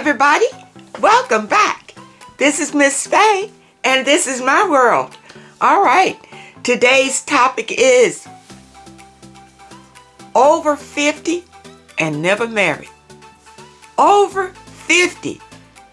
everybody. Welcome back. This is Miss Faye, and this is my world. All right, today's topic is over 50 and never married. Over 50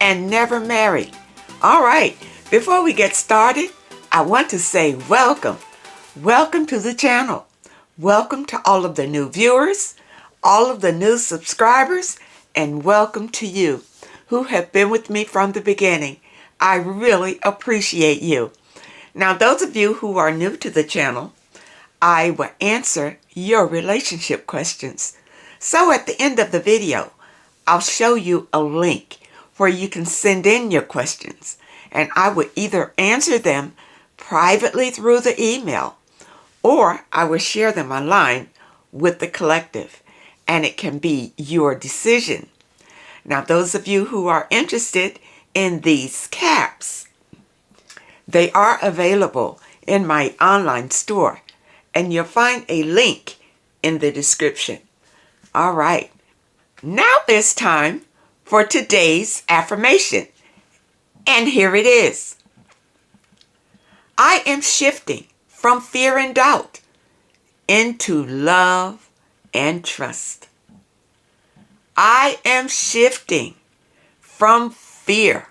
and never married. All right, before we get started, I want to say welcome. Welcome to the channel. Welcome to all of the new viewers, all of the new subscribers, and welcome to you who have been with me from the beginning. I really appreciate you. Now, those of you who are new to the channel, I will answer your relationship questions. So at the end of the video, I'll show you a link where you can send in your questions, and I will either answer them privately through the email, or I will share them online with the collective, and it can be your decision. Now, those of you who are interested in these caps, they are available in my online store, and you'll find a link in the description. All right, now it's time for today's affirmation, and here it is. I am shifting from fear and doubt into love and trust. I am shifting from fear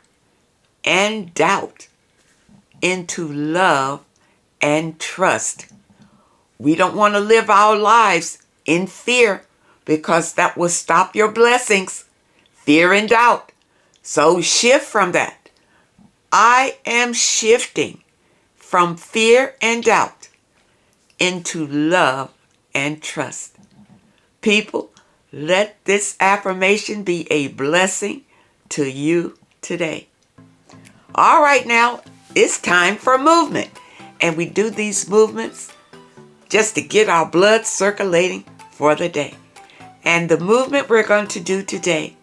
and doubt into love and trust. We don't want to live our lives in fear because that will stop your blessings. Fear and doubt. So shift from that. I am shifting from fear and doubt into love and trust. People, let this affirmation be a blessing to you today. All right, now it's time for movement. And we do these movements just to get our blood circulating for the day. And the movement we're going to do today,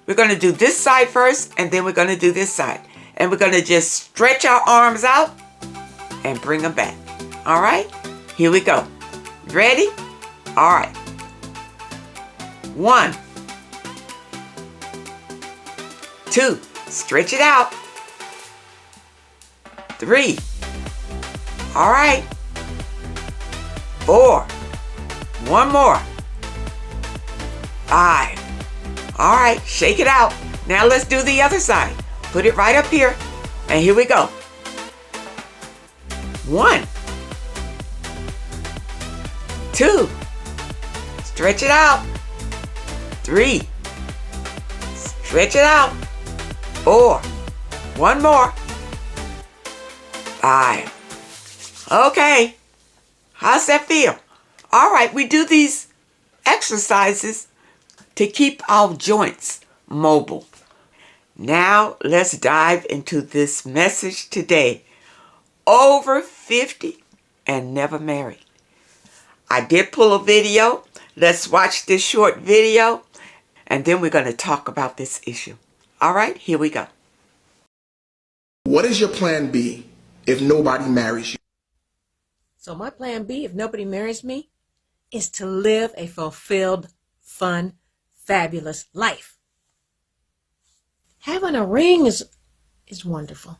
we're going to do this side first, and then we're going to do this side. And we're going to just stretch our arms out and bring them back. All right, here we go. Ready? All right. 1, 2, stretch it out. 3, all right. 4, one more. 5, all right, shake it out. Now let's do the other side. Put it right up here, and here we go. 1, 2, stretch it out. 3, stretch it out. 4, one more. 5. Okay, how's that feel? All right, we do these exercises to keep our joints mobile. Now let's dive into this message today. Over 50 and never married. I did pull a video. Let's watch this short video, and then we're going to talk about this issue. All right, here we go. What is your plan B if nobody marries you? So my plan B, if nobody marries me, is to live a fulfilled, fun, fabulous life. Having a ring is wonderful.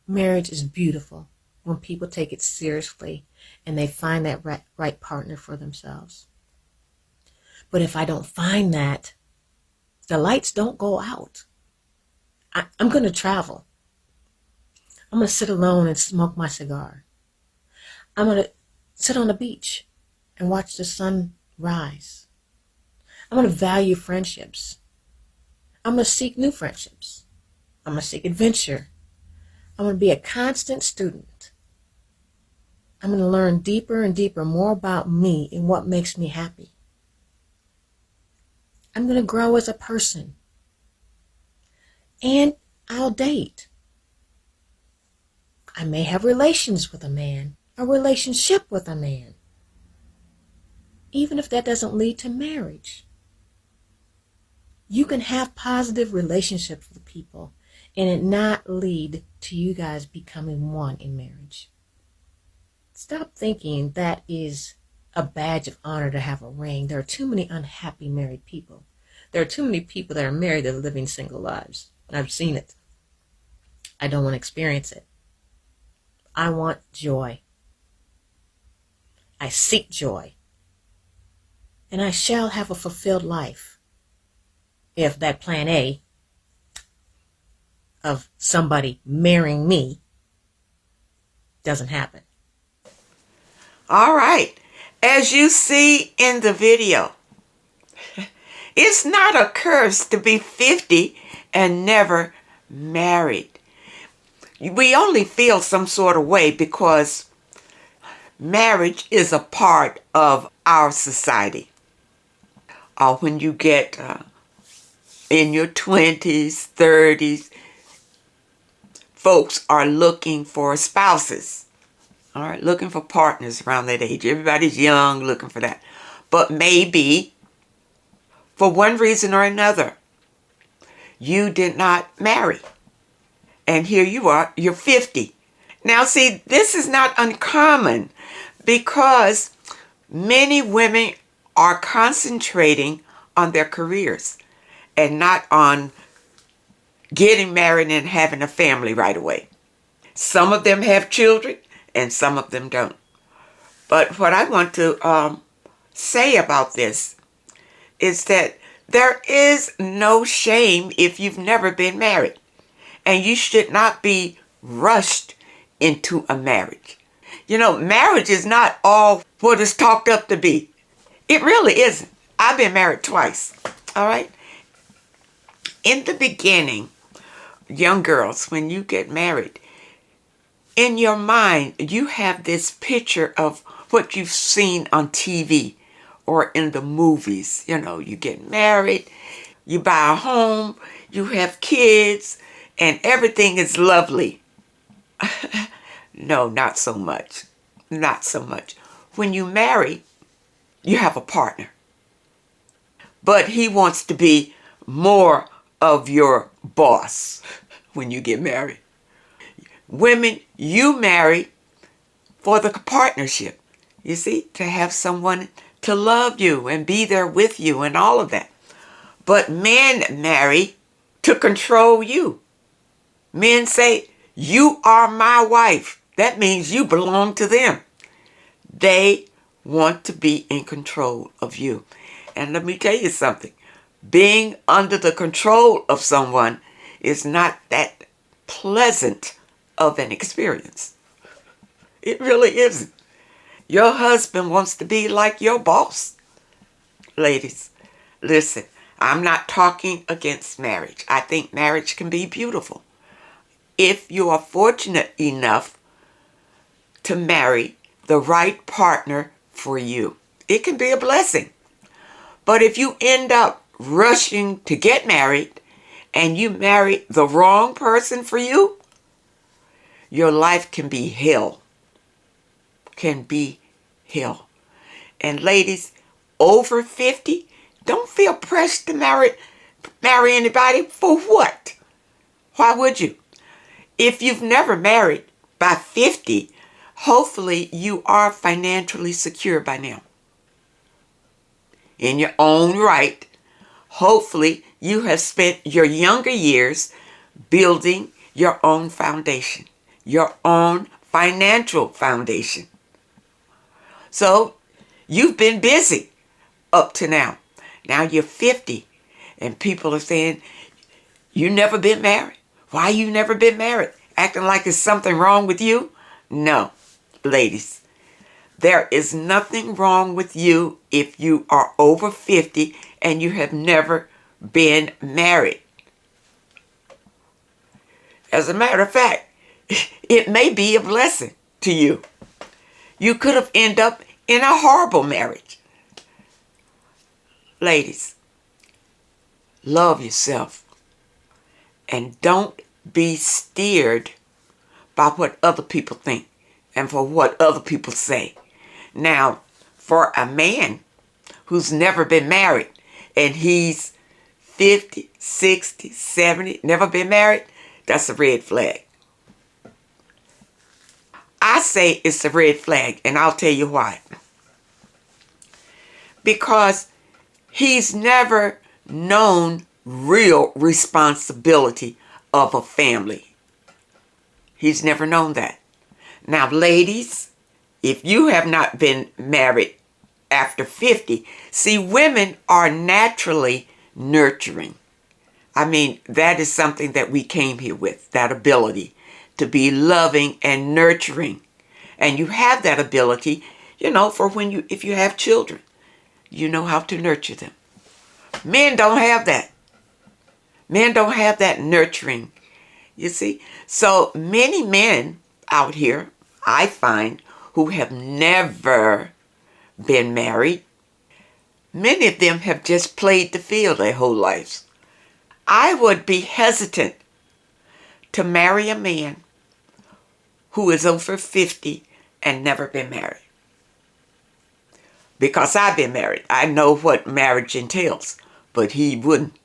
Marriage is beautiful when people take it seriously and they find that right partner for themselves. But if I don't find that, the lights don't go out. I'm going to travel. I'm going to sit alone and smoke my cigar. I'm going to sit on the beach and watch the sun rise. I'm going to value friendships. I'm going to seek new friendships. I'm going to seek adventure. I'm going to be a constant student. I'm going to learn deeper and deeper more about me and what makes me happy. I'm going to grow as a person. And I'll date. I may have relations with a man, a relationship with a man, even if that doesn't lead to marriage. You can have positive relationships with people and it not lead to you guys becoming one in marriage. Stop thinking that is a badge of honor to have a ring. There are too many unhappy married people. There are too many people that are married that are living single lives. I've seen it. I don't want to experience it. I want joy. I seek joy. And I shall have a fulfilled life if that plan A of somebody marrying me doesn't happen. All right. As you see in the video, it's not a curse to be 50 and never married. We only feel some sort of way because marriage is a part of our society. Or when you get in your 20s, 30s, folks are looking for spouses. All right, looking for partners around that age. Everybody's young, looking for that. But maybe, for one reason or another, you did not marry. And here you are, you're 50. Now see, this is not uncommon because many women are concentrating on their careers and not on getting married and having a family right away. Some of them have children and some of them don't. But what I want to say about this is that there is no shame if you've never been married. And you should not be rushed into a marriage. You know, marriage is not all what it's talked up to be. It really isn't. I've been married twice. All right? In the beginning, young girls, when you get married, in your mind, you have this picture of what you've seen on TV or in the movies. You know, you get married, you buy a home, you have kids, and everything is lovely. No, not so much. Not so much. When you marry, you have a partner. But he wants to be more of your boss when you get married. Women, you marry for the partnership. You see, to have someone to love you and be there with you and all of that. But men marry to control you. Men say, you are my wife. That means you belong to them. They want to be in control of you. And let me tell you something. Being under the control of someone is not that pleasant of an experience. It really isn't. Your husband wants to be like your boss. Ladies, listen, I'm not talking against marriage. I think marriage can be beautiful. If you are fortunate enough to marry the right partner for you, it can be a blessing. But if you end up rushing to get married and you marry the wrong person for you, your life can be hell. Can be hell. And ladies, over 50, don't feel pressed to marry anybody. For what? Why would you? If you've never married by 50, hopefully you are financially secure by now. In your own right, hopefully you have spent your younger years building your own foundation, your own financial foundation. So you've been busy up to now. Now you're 50 and people are saying, you never been married. Why you never been married? Acting like there's something wrong with you? No, ladies. There is nothing wrong with you if you are over 50 and you have never been married. As a matter of fact, it may be a blessing to you. You could have ended up in a horrible marriage. Ladies, love yourself and don't be steered by what other people think and for what other people say. Now, for a man who's never been married and he's 50, 60, 70, never been married, that's a red flag. I say it's a red flag, and I'll tell you why. Because he's never known real responsibility of a family. He's never known that. Now, ladies, if you have not been married after 50, see, women are naturally nurturing. I mean, that is something that we came here with, that ability to be loving and nurturing. And you have that ability, for if you have children, you know how to nurture them. Men don't have that. Men don't have that nurturing, you see. So many men out here, I find, who have never been married, many of them have just played the field their whole lives. I would be hesitant to marry a man who is over 50 and never been married. Because I've been married. I know what marriage entails. But he wouldn't.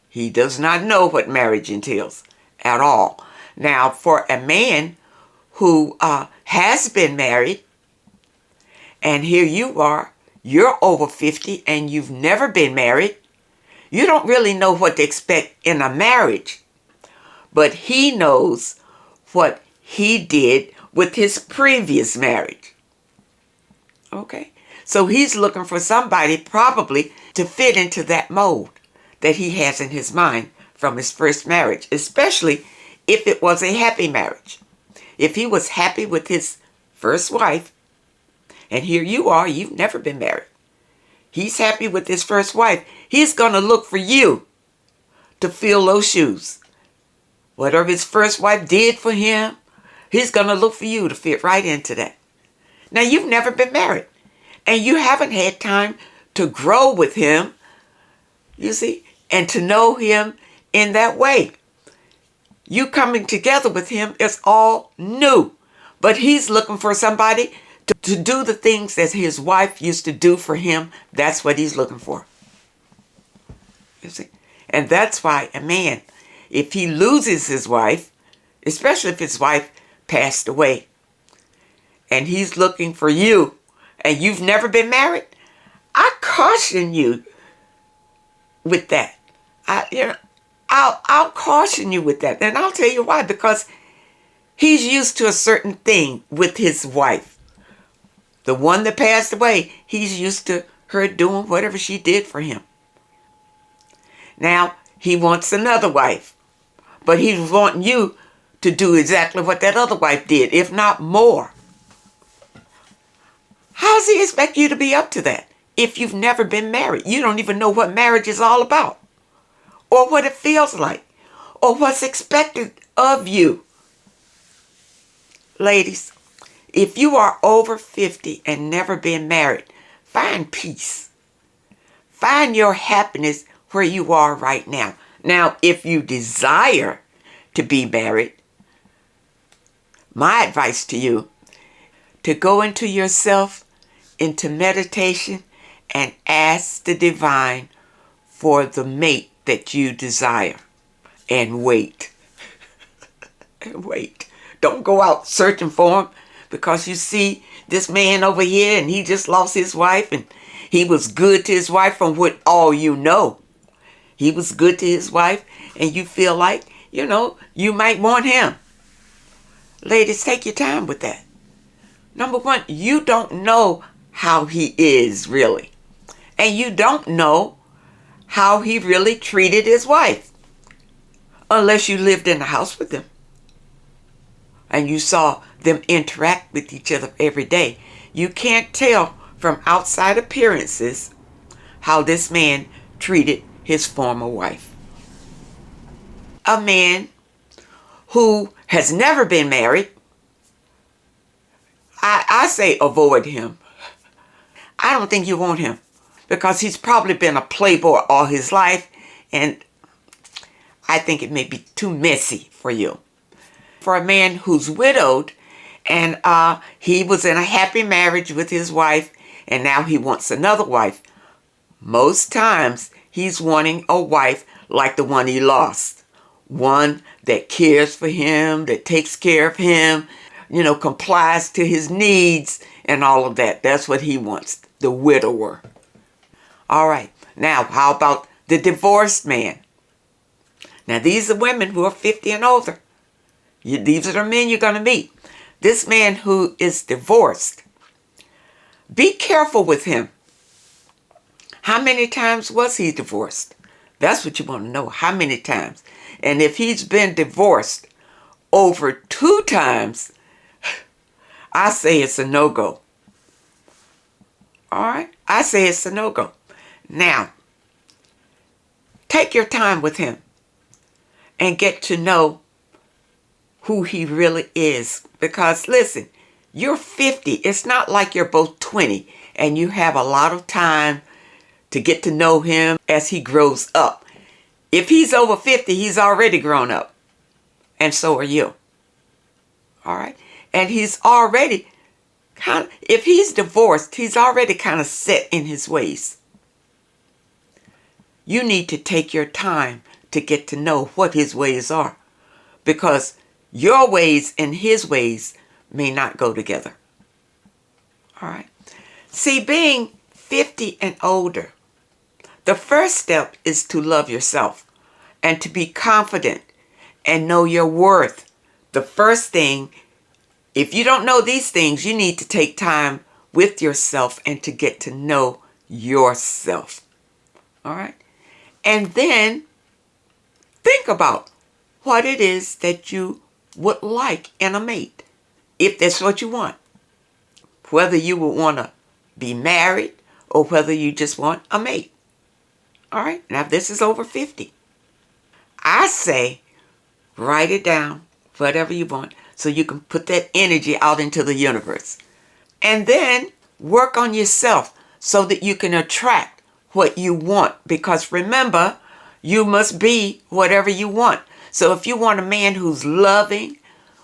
He does not know what marriage entails at all. Now, for a man who has been married, and here you are, you're over 50 and you've never been married, you don't really know what to expect in a marriage. But he knows what he did with his previous marriage. Okay? So he's looking for somebody probably to fit into that mold that he has in his mind from his first marriage, especially if it was a happy marriage. If he was happy with his first wife, and here you are, you've never been married. He's happy with his first wife. He's going to look for you to fill those shoes. Whatever his first wife did for him, he's going to look for you to fit right into that. Now, you've never been married, and you haven't had time to grow with him, you see, and to know him in that way. You coming together with him is all new, but he's looking for somebody to do the things that his wife used to do for him. That's what he's looking for. You see? And that's why a man, if he loses his wife, especially if his wife passed away, and he's looking for you, and you've never been married, I caution you with that. I'll caution you with that. And I'll tell you why. Because he's used to a certain thing with his wife. The one that passed away, he's used to her doing whatever she did for him. Now, he wants another wife. But he's wanting you to do exactly what that other wife did, if not more. How does he expect you to be up to that if you've never been married? You don't even know what marriage is all about, or what it feels like, or what's expected of you. Ladies, if you are over 50 and never been married, find peace. Find your happiness where you are right now. Now, if you desire to be married, my advice to you, to go into yourself, into meditation, and ask the divine for the mate that you desire. And wait. And wait. Don't go out searching for him because you see this man over here and he just lost his wife and he was good to his wife from what all you know. He was good to his wife and you feel like, you might want him. Ladies, take your time with that. Number one, you don't know how he is really. And you don't know how he really treated his wife. Unless you lived in the house with them. And you saw them interact with each other every day. You can't tell from outside appearances how this man treated his former wife. A man who has never been married, I say avoid him. I don't think you want him because he's probably been a playboy all his life and I think it may be too messy for you. For a man who's widowed and he was in a happy marriage with his wife and now he wants another wife, most times he's wanting a wife like the one he lost. One that cares for him, that takes care of him, complies to his needs and all of that. That's what he wants, the widower. All right. Now, how about the divorced man. Now, these are women who are 50 and older. These are the men you're going to meet. This man who is divorced, be careful with him. How many times was he divorced? That's what you want to know. How many times? And if he's been divorced over 2 times, I say it's a no-go. All right? I say it's a no-go. Now, take your time with him and get to know who he really is. Because, listen, you're 50. It's not like you're both 20 and you have a lot of time to get to know him as he grows up. If he's over 50, he's already grown up. And so are you. All right? And he's already if he's divorced, he's already kind of set in his ways. You need to take your time to get to know what his ways are. Because your ways and his ways may not go together. All right? See, being 50 and older, the first step is to love yourself and to be confident and know your worth. The first thing, if you don't know these things, you need to take time with yourself and to get to know yourself. All right? And then think about what it is that you would like in a mate, if that's what you want. Whether you would want to be married or whether you just want a mate. All right? Now, this is over 50. I say write it down, whatever you want, so you can put that energy out into the universe. And then work on yourself so that you can attract what you want. Because remember, you must be whatever you want. So if you want a man who's loving,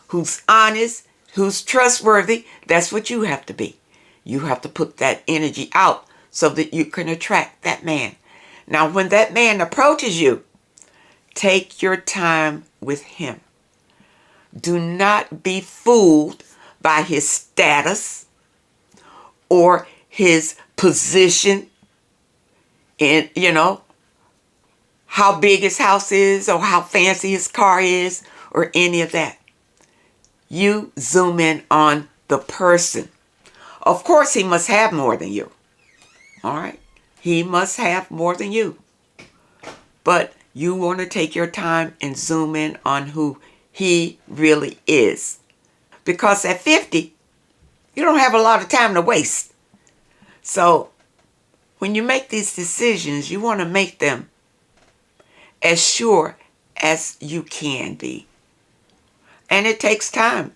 who's honest, who's trustworthy, that's what you have to be. You have to put that energy out so that you can attract that man. Now, when that man approaches you, take your time with him. Do not be fooled by his status or his position in, how big his house is or how fancy his car is or any of that. You zoom in on the person. Of course, he must have more than you. All right? He must have more than you. But you want to take your time and zoom in on who he really is. Because at 50, you don't have a lot of time to waste. So when you make these decisions, you want to make them as sure as you can be. And it takes time.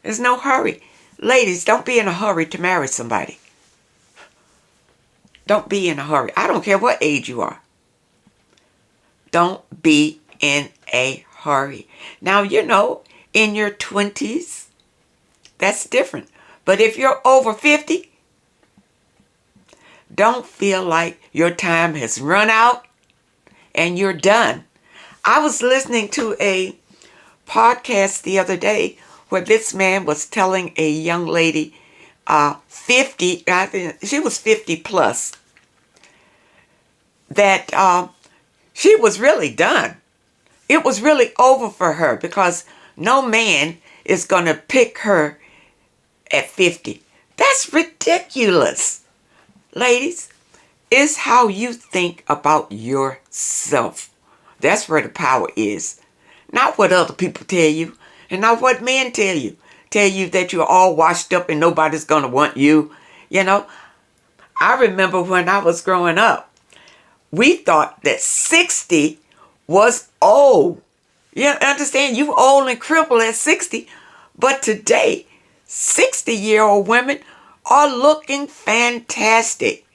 There's no hurry. Ladies, don't be in a hurry to marry somebody. Don't be in a hurry. I don't care what age you are. Don't be in a hurry. Now, in your 20s, that's different. But if you're over 50, don't feel like your time has run out and you're done. I was listening to a podcast the other day where this man was telling a young lady, 50, I think she was 50 plus, that she was really done. It was really over for her because no man is going to pick her at 50. That's ridiculous. Ladies, it's how you think about yourself. That's where the power is. Not what other people tell you and not what men tell you. Tell you that you're all washed up and nobody's going to want you. I remember when I was growing up, we thought that 60 was old. You understand? You old and crippled at 60. But today, 60-year-old women are looking fantastic.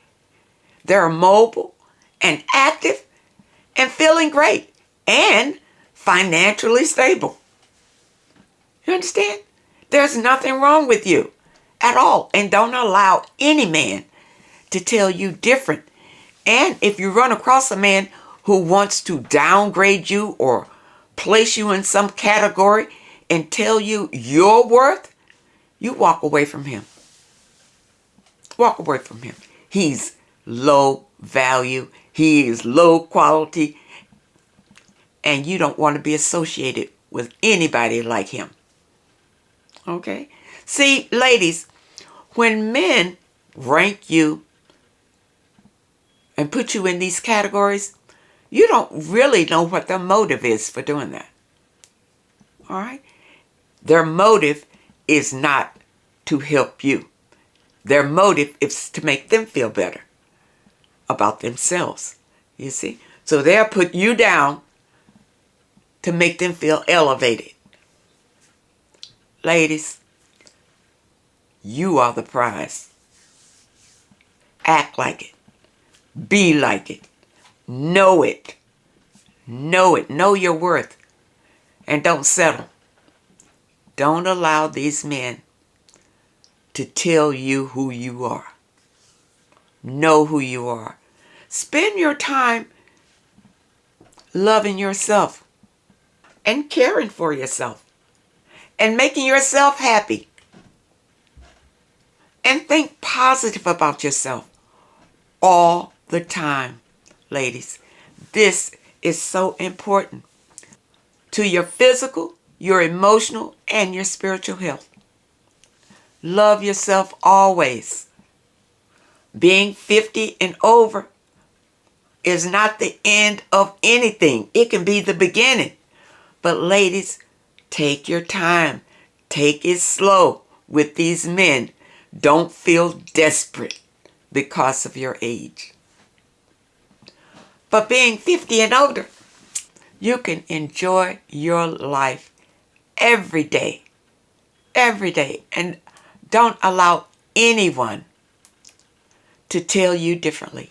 They're mobile and active and feeling great and financially stable. You understand? There's nothing wrong with you at all. And don't allow any man to tell you different. And if you run across a man who wants to downgrade you or place you in some category and tell you your worth, you walk away from him. Walk away from him. He's low value. he is low quality, and you don't want to be associated with anybody like him. Okay? See, ladies, when men rank you and put you in these categories, you don't really know what their motive is for doing that. All right? Their motive is not to help you. Their motive is to make them feel better about themselves. You see? So they'll put you down to make them feel elevated. Ladies, you are the prize. Act like it. Be like it. Know it. Know it. Know your worth. And don't settle. Don't allow these men to tell you who you are. Know who you are. Spend your time loving yourself and caring for yourself and making yourself happy. And think positive about yourself all the time, ladies. This is so important to your physical, your emotional, and your spiritual health. Love yourself always. Being 50 and over is not the end of anything. It can be the beginning. But ladies, take your time. Take it slow with these men. Don't feel desperate because of your age. But being 50 and older, you can enjoy your life every day. Every day. And don't allow anyone to tell you differently.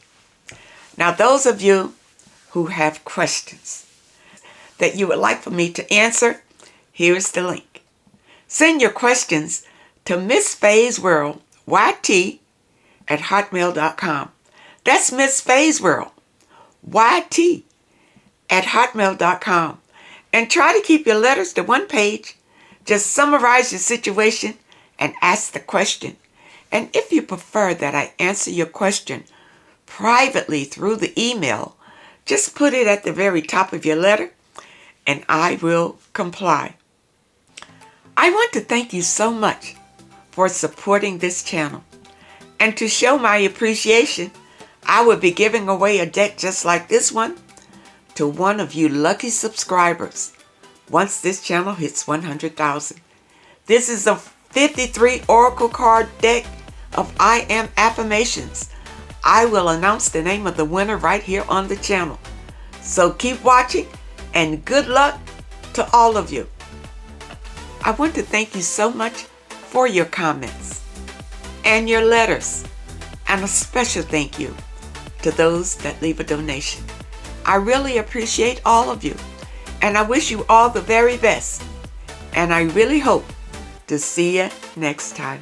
Now, those of you who have questions that you would like for me to answer, here's the link. Send your questions to Miss Faye's World, YT, at hotmail.com. That's Miss Faye's World, YT, at hotmail.com. And try to keep your letters to one page. Just summarize your situation and ask the question. And if you prefer that I answer your question privately through the email, just put it at the very top of your letter and I will comply. I want to thank you so much for supporting this channel. And to show my appreciation, I will be giving away a deck just like this one to one of you lucky subscribers once this channel hits 100,000. This is a 53 Oracle card deck of I Am Affirmations. I will announce the name of the winner right here on the channel. So keep watching and good luck to all of you. I want to thank you so much for your comments and your letters, and a special thank you to those that leave a donation. I really appreciate all of you, and I wish you all the very best, and I really hope to see you next time.